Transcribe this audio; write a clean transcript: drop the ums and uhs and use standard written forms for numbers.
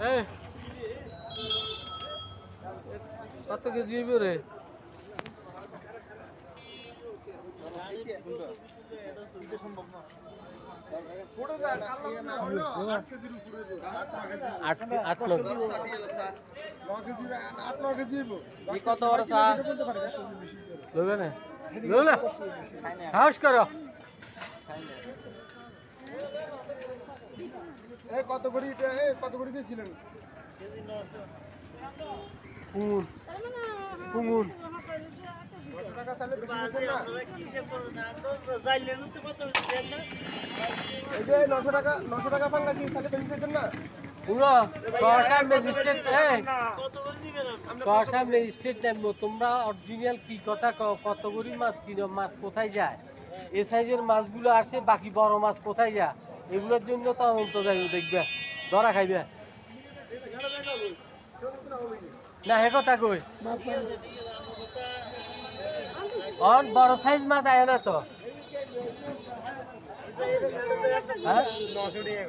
এই কত কেজি হইব রে? কত বড় চা লইবে না? লইবে না? হাউস করো। কত করে চেয়েছিলেন? পুঙ্গুন পুঙ্গুন 900 টাকা চাইলে বেশি দিচ্ছেন না? এই যে 900 টাকা পাঙ্গাসি চাইলে বেশি দিচ্ছেন না? পুরো সহসা ম্যাজিস্ট্রেট সহসা ম্যাজিস্ট্রেট নেবো। তোমরা অরিজিনাল কি কথা কত করি মাছ কিনো, মাছ কোথায় যায়, এ সাইজের মাছগুলো আসে, বাকি বড় মাছ কোথায় যায়, এগুলোর জন্য তদন্ত যাইব, দেখবে ধরা খাইবে না। হে কথা কই অন বড় সাইজ মাছ আয় না তো। হ্যাঁ 900 টাকা